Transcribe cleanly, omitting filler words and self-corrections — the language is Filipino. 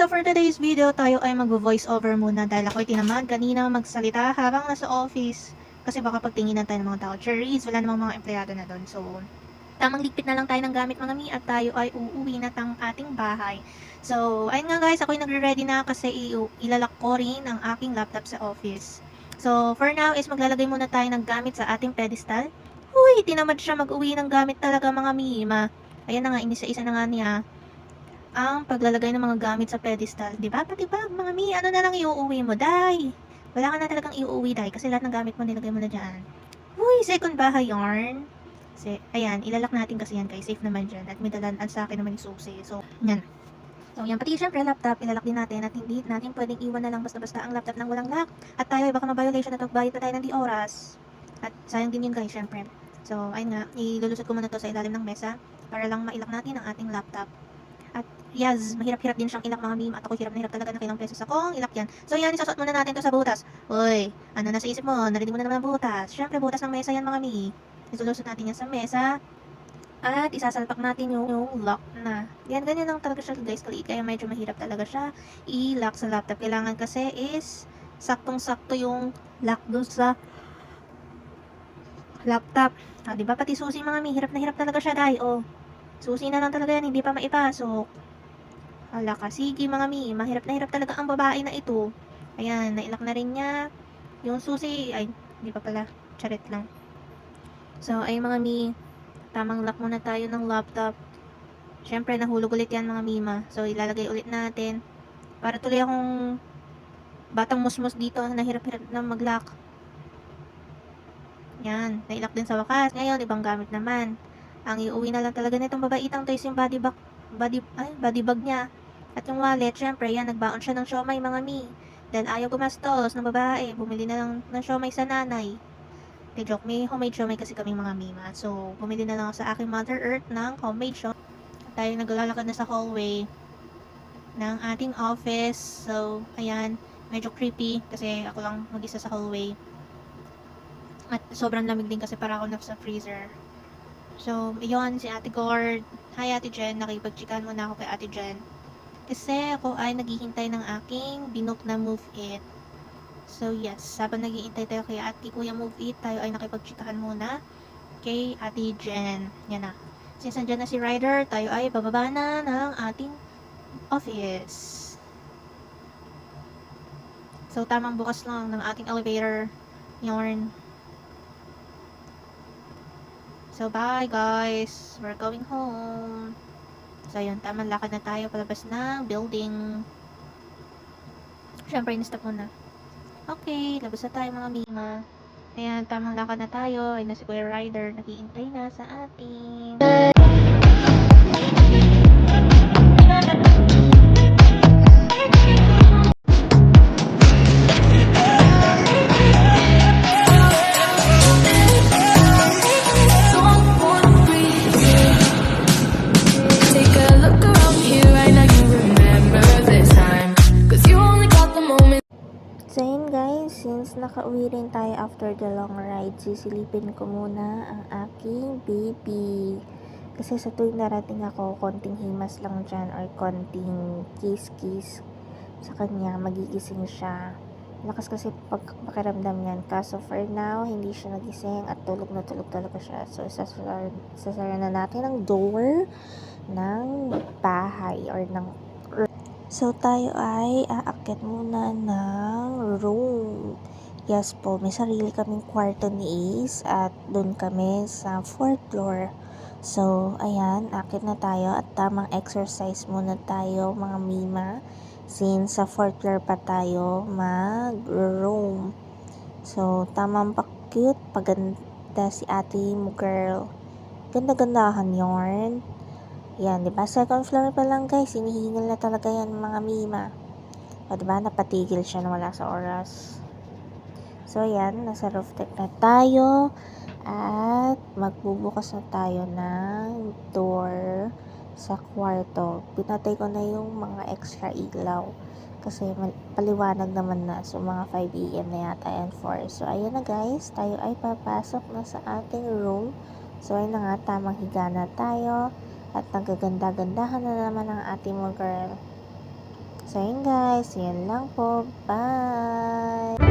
So for today's video, tayo ay mag-voice over muna dahil ako'y tinamad kanina magsalita habang nasa office. Kasi baka pagtinginan tayo ng mga tao. Cherries, wala namang mga empleyado na doon. So, tamang ligpit na lang tayo ng gamit mga mi at tayo ay uuwi na tang ating bahay. So, ayun nga guys, ako'y nagre-ready na kasi ilalak ko rin ang aking laptop sa office. So, for now is maglalagay muna tayo ng gamit sa ating pedestal. Uy, tinamad siya mag-uwi ng gamit talaga mga mima. Ayan na nga, inisa-isa na nga niya ang paglalagay ng mga gamit sa pedestal. Diba? Pati ba, mga mi, ano na lang iuuwi mo, day? Wala ka na talagang iuuwi, day, kasi lahat ng gamit mo nilagay mo na dyan. Uy, second bahay yarn. Kasi, ayan, ilalak natin kasi yan guys, safe naman dyan. At may dalan sa akin naman yung susi. So, yan. So, yan. Pati syempre, laptop, ilalak din natin at hindi natin pwedeng iwan na lang basta-basta ang laptop ng walang lock. At tayo, baka ma-violation at magbayad pa tayo ng di oras. At sayang din yun guys, syempre. So, ayun nga, ilulusot ko muna to sa ilalim ng mesa para lang mailak natin ang ating laptop. At yes, mahirap-hirap din siyang ilak mga meme. At ako hirap na hirap talaga na kailang pesos akong ilak yan. So yan, isasot muna natin to sa butas. Uy, ano na sa isip mo? Narinig mo na naman ang butas. Siyempre, butas ng mesa yan mga meme. Isulusot natin yan sa mesa. At isasalpak natin yung lock na. Yan, ganyan lang talaga siya guys kaliit. Kaya medyo mahirap talaga siya i-lock sa laptop. Kailangan kasi is saktong-sakto yung lock doon sa laptop. Ah, diba? Pati susi mga meme. Hirap na hirap talaga siya dahil. Oh, susi na lang talaga yan. Hindi pa maipasok. Hala ka, sige mga mi, mahirap na hirap talaga ang babae na ito. Ayan, nailak na rin niya. Yung susi, ay, hindi pa pala, charit lang. So, ay mga mi, tamang lock muna tayo ng laptop. Siyempre, nahulog ulit yan mga mima. So, ilalagay ulit natin. Para tuloy akong batang musmus dito, nahirap-hirap na mag-lock. Yan, nailak din sa wakas. Ngayon, ibang gamit naman. Ang iuwi na lang talaga nitong babaitang to is yung body bag niya. At yung wallet, syempre, yan, nagbaon siya ng siomay, mga mi. Dahil ayaw gumastos ng babae, bumili na lang ng siomay sa nanay. De joke, may homemade siomay kasi kaming mga mima. So, bumili na lang ako sa aking Mother Earth ng homemade siomay. Tayo naglalakad na sa hallway ng ating office. So, ayan, medyo creepy kasi ako lang mag-isa sa hallway. At sobrang lamig din kasi para ako nasa freezer. So, yun, si Ate Gord. Hi Ate Jen, nakipag-chikan muna ako kay Ate Jen. Kasi ako ay naghihintay ng aking binook na Move It. So yes, habang naghihintay tayo kay Ate Kuya Move It, tayo ay nakipag-chikahan muna kay Ate Jen. Yan na. Since nandyan na si Ryder, tayo ay bababa na ng ating office. So tamang bukas lang ng ating elevator. Yarn. So bye guys, we're going home. So yun, tamang lakad na tayo palabas ng building. Siyempre, in-stop muna. Okay, labas na tayo mga mima. Ayan, tamang lakad na tayo. Ay na si Kuya Ryder, naghihintay na sa ating. Take a look around here right now, you remember this time, 'cause you only got the moment. So yun guys, since nakauwi rin tayo after the long ride, sisilipin ko muna ang aking baby. Kasi sa tuwing narating ako, konting himas lang dyan or konting kiss-kiss sa kanya, magigising siya. Lakas kasi pakiramdam yan. Kaso for now, hindi siya nagising at tulog na tulog talaga siya. So sasara na natin ang door ng bahay or ng. So, tayo ay aakyat muna ng room. Yes po, may sarili kaming kwarto ni Ace at doon kami sa 4th floor. So, ayan, aakyat na tayo at tamang exercise muna tayo mga mima. Since sa 4th floor pa tayo mag-room. So, tamang pa-cute, paganda si ate mo girl. Ganda-gandahan yarn. Yan, di ba? Second floor pa lang guys, hinihingal na talaga yan mga mima. O di ba? Napatigil siya na wala sa oras. So yan, nasa roof deck na tayo at magbubukas na tayo ng door sa kwarto. Pinatay ko na yung mga extra ilaw kasi paliwanag naman na. So mga 5 AM na yata yan 4. So ayan na guys, tayo ay papasok na sa ating room. So ayun na nga, tamang higa na tayo. At nagaganda-gandahan na naman ang ating mga girl. So yun guys, yun lang po. Bye!